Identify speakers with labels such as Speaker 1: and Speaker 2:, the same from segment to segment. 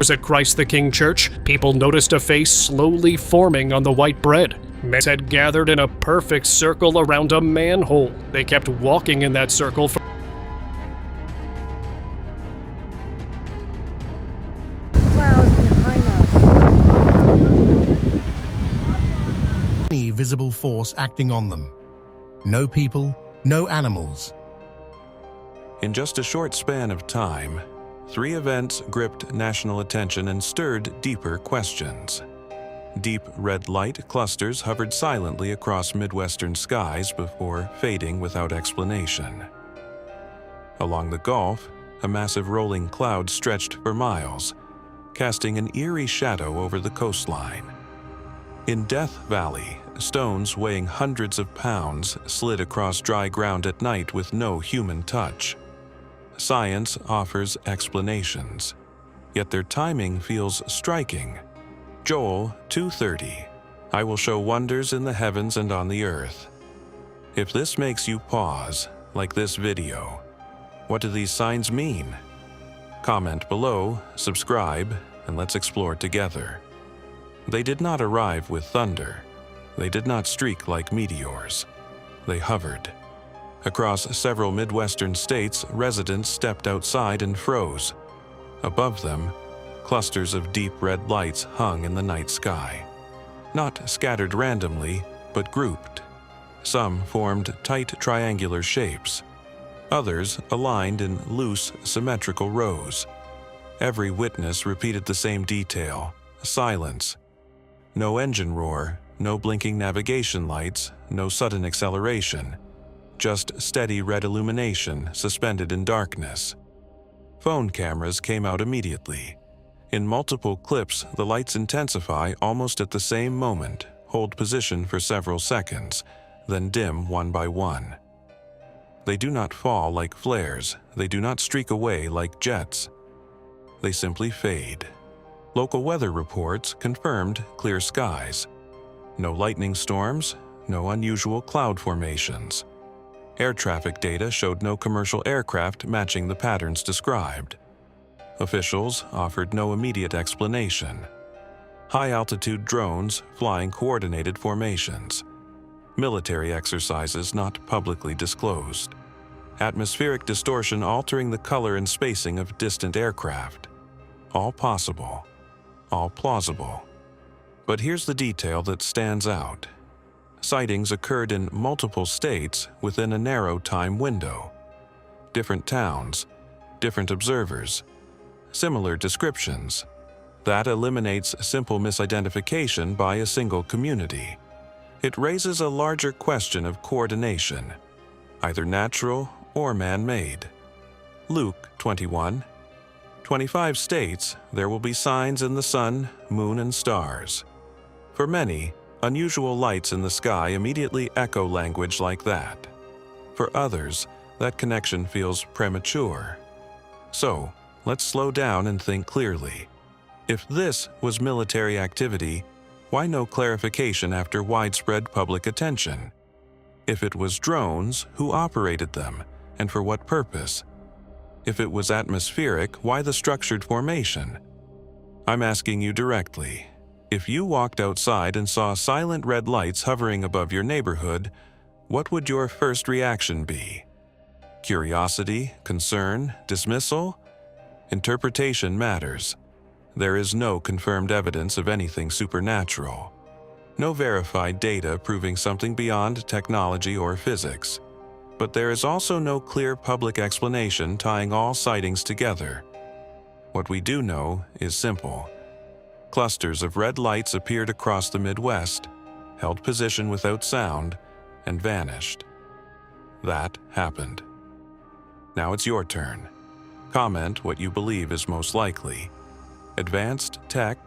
Speaker 1: At Christ the King Church, people noticed a face slowly forming on the white bread. Men had gathered in a perfect circle around a manhole. They kept walking in that circle for
Speaker 2: any visible force acting on them. No people, no animals.
Speaker 3: In just a short span of time, 3 events gripped national attention and stirred deeper questions. Deep red light clusters hovered silently across Midwestern skies before fading without explanation. Along the Gulf, a massive rolling cloud stretched for miles, casting an eerie shadow over the coastline. In Death Valley, stones weighing hundreds of pounds slid across dry ground at night with no human touch. Science offers explanations, yet their timing feels striking. Joel 2:30, I will show wonders in the heavens and on the earth. If this makes you pause, like this video, what do these signs mean? Comment below, subscribe, and let's explore together. They did not arrive with thunder. They did not streak like meteors. They hovered. Across several Midwestern states, residents stepped outside and froze. Above them, clusters of deep red lights hung in the night sky. Not scattered randomly, but grouped. Some formed tight triangular shapes. Others aligned in loose, symmetrical rows. Every witness repeated the same detail: silence. No engine roar, no blinking navigation lights, no sudden acceleration. Just steady red illumination suspended in darkness. Phone cameras came out immediately. In multiple clips, the lights intensify almost at the same moment, hold position for several seconds, then dim one by one. They do not fall like flares. They do not streak away like jets. They simply fade. Local weather reports confirmed clear skies. No lightning storms, no unusual cloud formations. Air traffic data showed no commercial aircraft matching the patterns described. Officials offered no immediate explanation. High-altitude drones flying coordinated formations. Military exercises not publicly disclosed. Atmospheric distortion altering the color and spacing of distant aircraft. All possible. All plausible. But here's the detail that stands out. Sightings occurred in multiple states within a narrow time window. Different towns, different observers, similar descriptions. That eliminates simple misidentification by a single community. It raises a larger question of coordination, either natural or man-made. Luke 21. 25 states, there will be signs in the sun, moon, and stars. For many, unusual lights in the sky immediately echo language like that. For others, that connection feels premature. So, let's slow down and think clearly. If this was military activity, why no clarification after widespread public attention? If it was drones, who operated them, and for what purpose? If it was atmospheric, why the structured formation? I'm asking you directly. If you walked outside and saw silent red lights hovering above your neighborhood, what would your first reaction be? Curiosity, concern, dismissal? Interpretation matters. There is no confirmed evidence of anything supernatural. No verified data proving something beyond technology or physics. But there is also no clear public explanation tying all sightings together. What we do know is simple. Clusters of red lights appeared across the Midwest, held position without sound, and vanished. That happened. Now it's your turn. Comment what you believe is most likely. Advanced tech,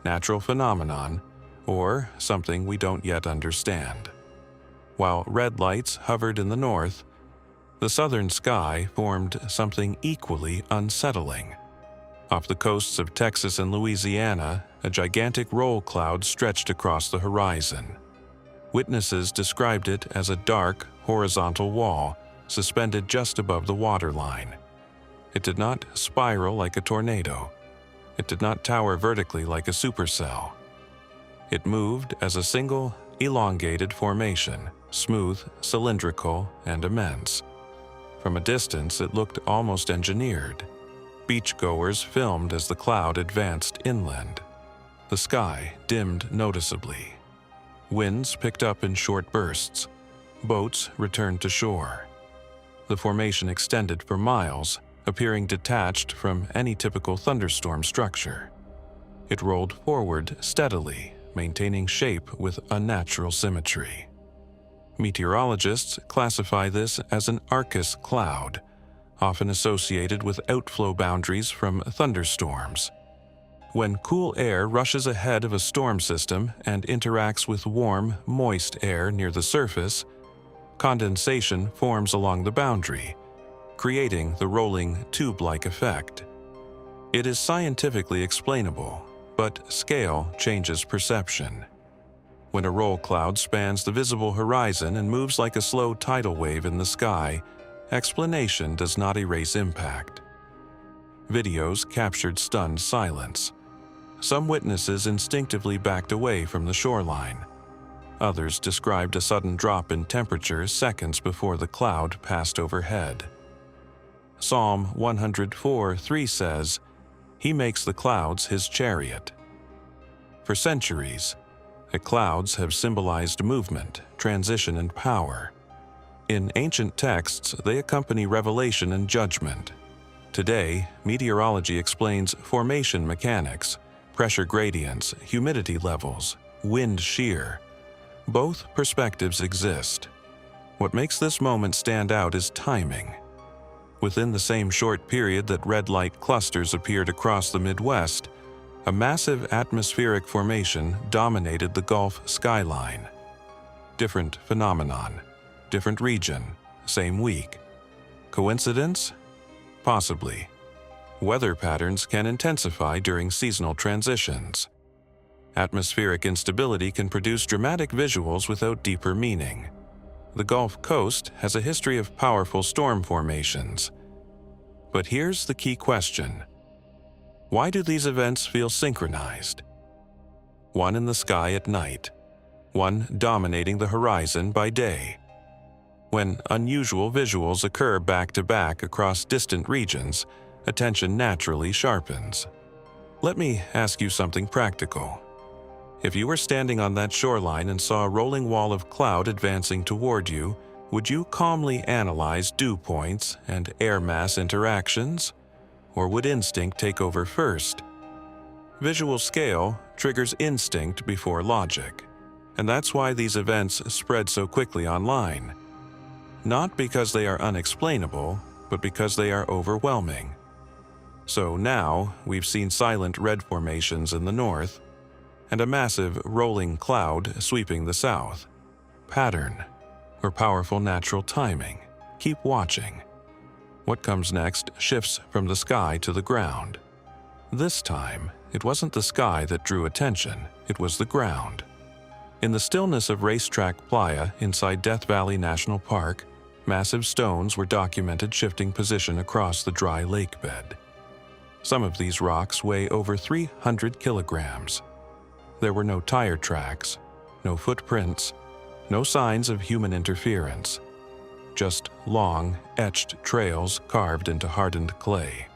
Speaker 3: natural phenomenon, or something we don't yet understand. While red lights hovered in the north, the southern sky formed something equally unsettling. Off the coasts of Texas and Louisiana, a gigantic roll cloud stretched across the horizon. Witnesses described it as a dark, horizontal wall suspended just above the waterline. It did not spiral like a tornado. It did not tower vertically like a supercell. It moved as a single, elongated formation, smooth, cylindrical, and immense. From a distance, it looked almost engineered. Beachgoers filmed as the cloud advanced inland. The sky dimmed noticeably. Winds picked up in short bursts. Boats returned to shore. The formation extended for miles, appearing detached from any typical thunderstorm structure. It rolled forward steadily, maintaining shape with unnatural symmetry. Meteorologists classify this as an Arcus cloud, often associated with outflow boundaries from thunderstorms. When cool air rushes ahead of a storm system and interacts with warm, moist air near the surface, condensation forms along the boundary, creating the rolling tube-like effect. It is scientifically explainable, but scale changes perception. When a roll cloud spans the visible horizon and moves like a slow tidal wave in the sky, explanation does not erase impact. Videos captured stunned silence. Some witnesses instinctively backed away from the shoreline. Others described a sudden drop in temperature seconds before the cloud passed overhead. Psalm 104:3 says, "He makes the clouds his chariot." For centuries, the clouds have symbolized movement, transition, and power. In ancient texts, they accompany revelation and judgment. Today, meteorology explains formation mechanics, pressure gradients, humidity levels, wind shear. Both perspectives exist. What makes this moment stand out is timing. Within the same short period that red light clusters appeared across the Midwest, a massive atmospheric formation dominated the Gulf skyline. Different phenomenon, different region, same week. Coincidence? Possibly. Weather patterns can intensify during seasonal transitions. Atmospheric instability can produce dramatic visuals without deeper meaning. The Gulf Coast has a history of powerful storm formations. But here's the key question. Why do these events feel synchronized? One in the sky at night, one dominating the horizon by day. When unusual visuals occur back-to-back across distant regions, attention naturally sharpens. Let me ask you something practical. If you were standing on that shoreline and saw a rolling wall of cloud advancing toward you, would you calmly analyze dew points and air mass interactions? Or would instinct take over first? Visual scale triggers instinct before logic, and that's why these events spread so quickly online. Not because they are unexplainable, but because they are overwhelming. So now, we've seen silent red formations in the north, and a massive rolling cloud sweeping the south. Pattern, or powerful natural timing. Keep watching. What comes next shifts from the sky to the ground. This time, it wasn't the sky that drew attention, it was the ground. In the stillness of Racetrack Playa inside Death Valley National Park, massive stones were documented shifting position across the dry lake bed. Some of these rocks weigh over 300 kilograms. There were no tire tracks, no footprints, no signs of human interference. Just long, etched trails carved into hardened clay.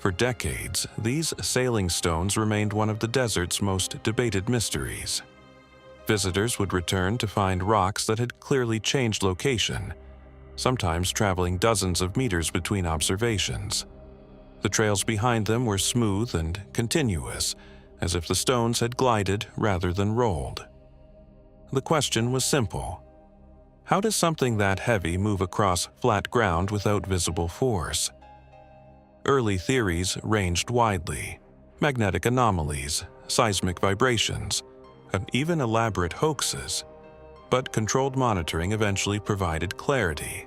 Speaker 3: For decades, these sailing stones remained one of the desert's most debated mysteries. Visitors would return to find rocks that had clearly changed location, sometimes traveling dozens of meters between observations. The trails behind them were smooth and continuous, as if the stones had glided rather than rolled. The question was simple. How does something that heavy move across flat ground without visible force? Early theories ranged widely: magnetic anomalies, seismic vibrations, and even elaborate hoaxes. But controlled monitoring eventually provided clarity.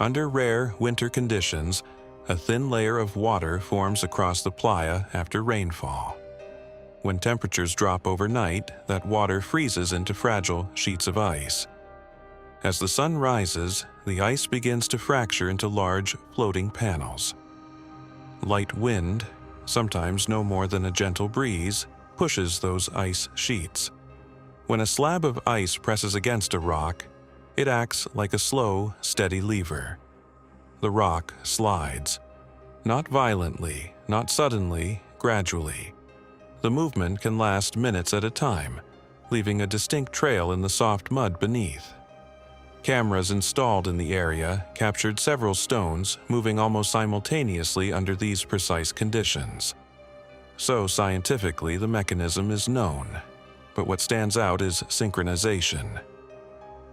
Speaker 3: Under rare winter conditions, a thin layer of water forms across the playa after rainfall. When temperatures drop overnight, that water freezes into fragile sheets of ice. As the sun rises, the ice begins to fracture into large, floating panels. Light wind, sometimes no more than a gentle breeze, pushes those ice sheets. When a slab of ice presses against a rock, it acts like a slow, steady lever. The rock slides. Not violently, not suddenly, gradually. The movement can last minutes at a time, leaving a distinct trail in the soft mud beneath. Cameras installed in the area captured several stones moving almost simultaneously under these precise conditions. So scientifically, the mechanism is known, but what stands out is synchronization.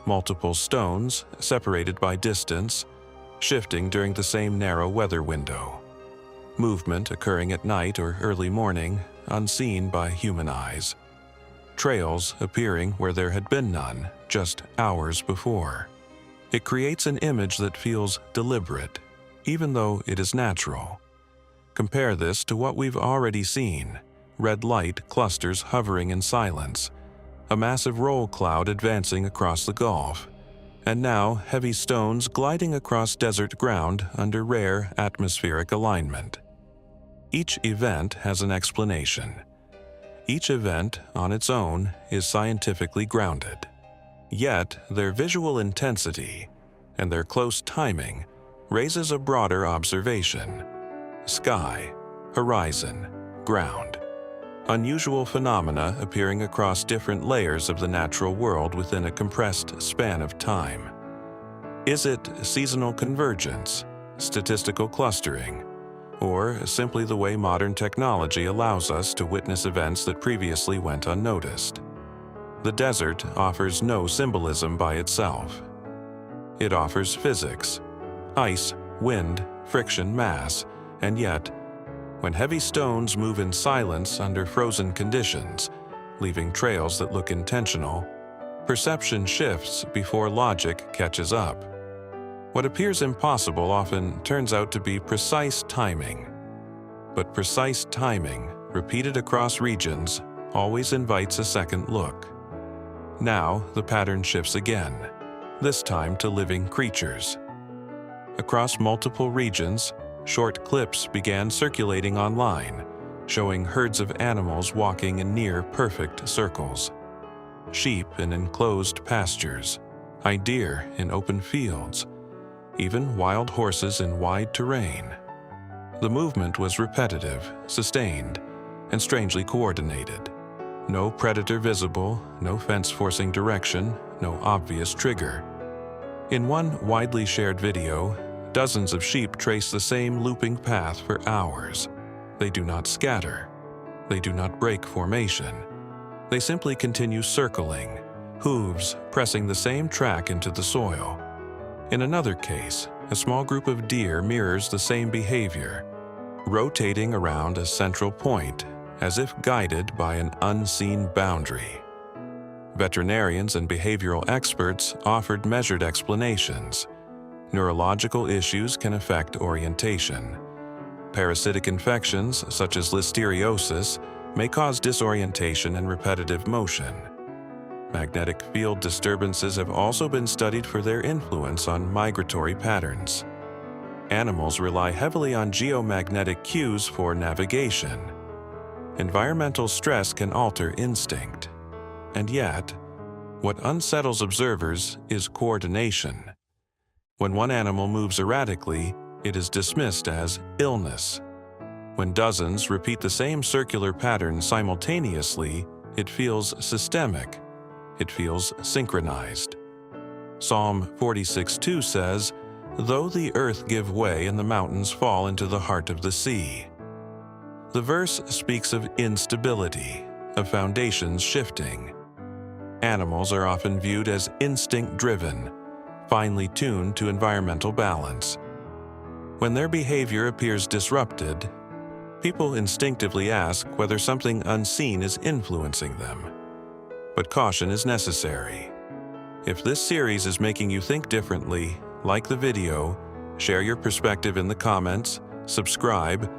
Speaker 3: Multiple stones, separated by distance, shifting during the same narrow weather window. Movement occurring at night or early morning, unseen by human eyes. Trails appearing where there had been none just hours before. It creates an image that feels deliberate, even though it is natural. Compare this to what we've already seen: red light clusters hovering in silence, a massive roll cloud advancing across the Gulf, and now heavy stones gliding across desert ground under rare atmospheric alignment. Each event has an explanation. Each event, on its own, is scientifically grounded. Yet, their visual intensity and their close timing raises a broader observation. Sky, horizon, ground. Unusual phenomena appearing across different layers of the natural world within a compressed span of time. Is it seasonal convergence, statistical clustering, or simply the way modern technology allows us to witness events that previously went unnoticed? The desert offers no symbolism by itself. It offers physics: ice, wind, friction, mass, and yet, when heavy stones move in silence under frozen conditions, leaving trails that look intentional, perception shifts before logic catches up. What appears impossible often turns out to be precise timing. But precise timing, repeated across regions, always invites a second look. Now the pattern shifts again, this time to living creatures. Across multiple regions, short clips began circulating online, showing herds of animals walking in near-perfect circles. Sheep in enclosed pastures, deer in open fields, even wild horses in wide terrain. The movement was repetitive, sustained, and strangely coordinated. No predator visible, no fence forcing direction, no obvious trigger. In one widely shared video, dozens of sheep trace the same looping path for hours. They do not scatter. They do not break formation. They simply continue circling, hooves pressing the same track into the soil. In another case, a small group of deer mirrors the same behavior, rotating around a central point, as if guided by an unseen boundary. Veterinarians and behavioral experts offered measured explanations. Neurological issues can affect orientation. Parasitic infections, such as listeriosis, may cause disorientation and repetitive motion. Magnetic field disturbances have also been studied for their influence on migratory patterns. Animals rely heavily on geomagnetic cues for navigation. Environmental stress can alter instinct. And yet, what unsettles observers is coordination. When one animal moves erratically, it is dismissed as illness. When dozens repeat the same circular pattern simultaneously, it feels systemic. It feels synchronized. Psalm 46:2 says, "Though the earth give way and the mountains fall into the heart of the sea." The verse speaks of instability, of foundations shifting. Animals are often viewed as instinct-driven, finely tuned to environmental balance. When their behavior appears disrupted, people instinctively ask whether something unseen is influencing them. But caution is necessary. If this series is making you think differently, like the video, share your perspective in the comments, subscribe,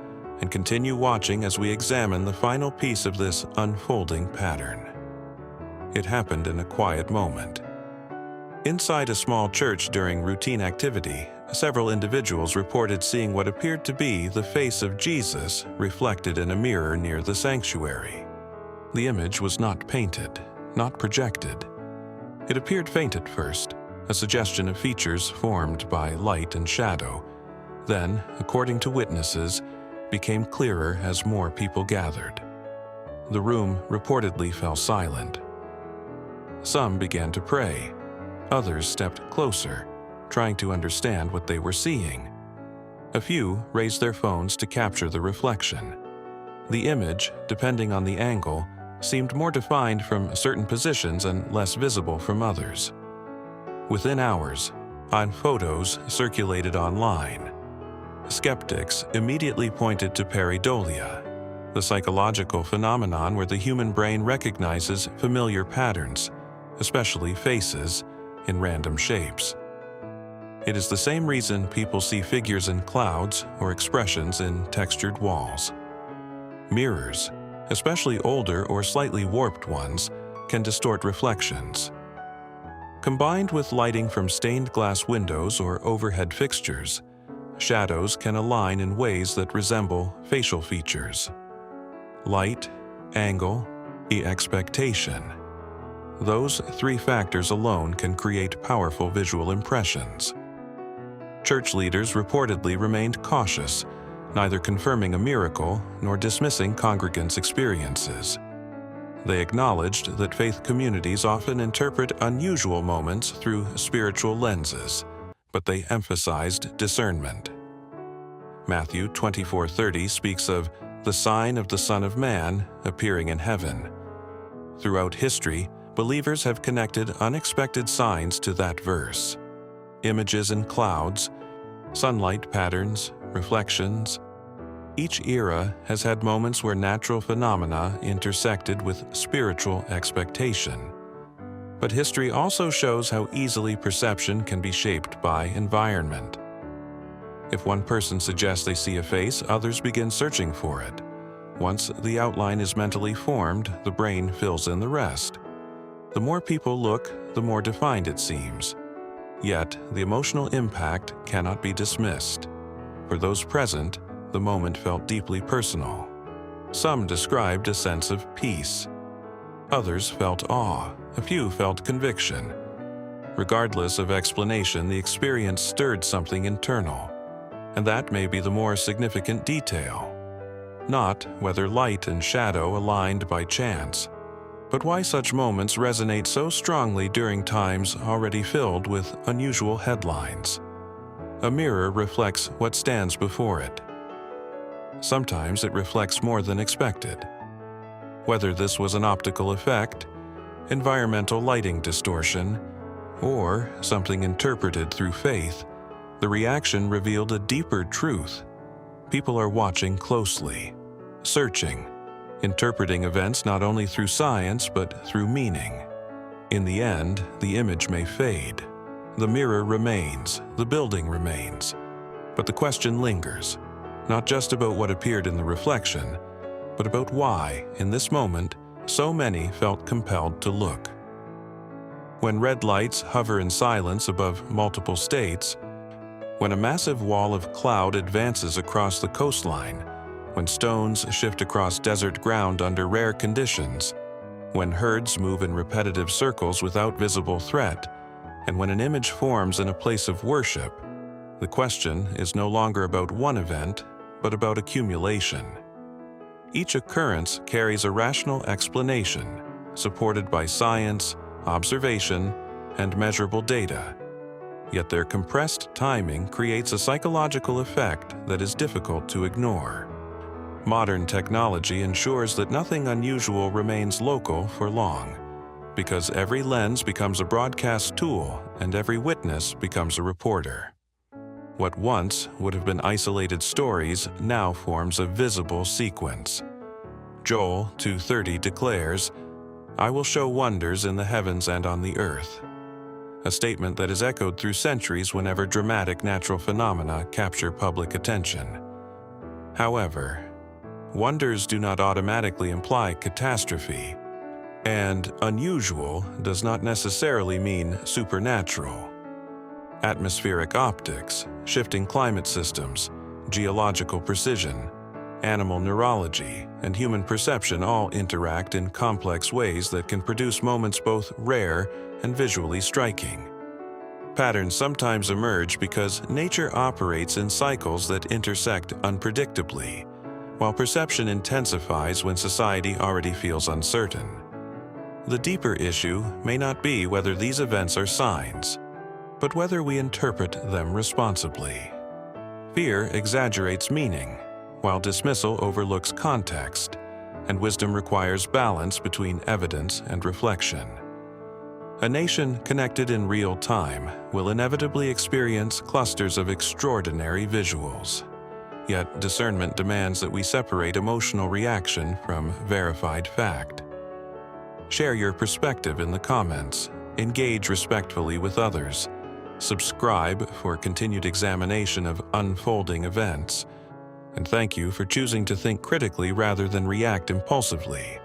Speaker 3: and continue watching as we examine the final piece of this unfolding pattern. It happened in a quiet moment. Inside a small church during routine activity, several individuals reported seeing what appeared to be the face of Jesus reflected in a mirror near the sanctuary. The image was not painted, not projected. It appeared faint at first, a suggestion of features formed by light and shadow, then, according to witnesses, became clearer as more people gathered. The room reportedly fell silent. Some began to pray. Others stepped closer, trying to understand what they were seeing. A few raised their phones to capture the reflection. The image, depending on the angle, seemed more defined from certain positions and less visible from others. Within hours, photos circulated online. Skeptics immediately pointed to pareidolia, the psychological phenomenon where the human brain recognizes familiar patterns, especially faces, in random shapes. It is the same reason people see figures in clouds or expressions in textured walls. Mirrors, especially older or slightly warped ones, can distort reflections. Combined with lighting from stained glass windows or overhead fixtures, shadows can align in ways that resemble facial features. Light, angle, expectation. Those three factors alone can create powerful visual impressions. Church leaders reportedly remained cautious, neither confirming a miracle nor dismissing congregants' experiences. They acknowledged that faith communities often interpret unusual moments through spiritual lenses, but they emphasized discernment. Matthew 24:30 speaks of the sign of the Son of Man appearing in heaven. Throughout history, believers have connected unexpected signs to that verse. Images in clouds, sunlight patterns, reflections. Each era has had moments where natural phenomena intersected with spiritual expectation. But history also shows how easily perception can be shaped by environment. If one person suggests they see a face, others begin searching for it. Once the outline is mentally formed, the brain fills in the rest. The more people look, the more defined it seems. Yet, the emotional impact cannot be dismissed. For those present, the moment felt deeply personal. Some described a sense of peace. Others felt awe. A few felt conviction. Regardless of explanation, the experience stirred something internal. And that may be the more significant detail. Not whether light and shadow aligned by chance, but why such moments resonate so strongly during times already filled with unusual headlines. A mirror reflects what stands before it. Sometimes it reflects more than expected. Whether this was an optical effect, environmental lighting distortion, or something interpreted through faith, the reaction revealed a deeper truth. People are watching closely, searching, interpreting events not only through science but through meaning. In the end, the image may fade. The mirror remains, the building remains. But the question lingers, not just about what appeared in the reflection, but about why, in this moment, so many felt compelled to look. When red lights hover in silence above multiple states, when a massive wall of cloud advances across the coastline, when stones shift across desert ground under rare conditions, when herds move in repetitive circles without visible threat, and when an image forms in a place of worship, the question is no longer about one event, but about accumulation. Each occurrence carries a rational explanation, supported by science, observation, and measurable data. Yet their compressed timing creates a psychological effect that is difficult to ignore. Modern technology ensures that nothing unusual remains local for long, because every lens becomes a broadcast tool and every witness becomes a reporter. What once would have been isolated stories now forms a visible sequence. Joel 2:30 declares, "I will show wonders in the heavens and on the earth," a statement that is echoed through centuries whenever dramatic natural phenomena capture public attention. However, wonders do not automatically imply catastrophe, and unusual does not necessarily mean supernatural. Atmospheric optics, shifting climate systems, geological precision, animal neurology, and human perception all interact in complex ways that can produce moments both rare and visually striking. Patterns sometimes emerge because nature operates in cycles that intersect unpredictably, while perception intensifies when society already feels uncertain. The deeper issue may not be whether these events are signs, but whether we interpret them responsibly. Fear exaggerates meaning, while dismissal overlooks context, and wisdom requires balance between evidence and reflection. A nation connected in real time will inevitably experience clusters of extraordinary visuals. Yet discernment demands that we separate emotional reaction from verified fact. Share your perspective in the comments, engage respectfully with others, subscribe for continued examination of unfolding events, and thank you for choosing to think critically rather than react impulsively.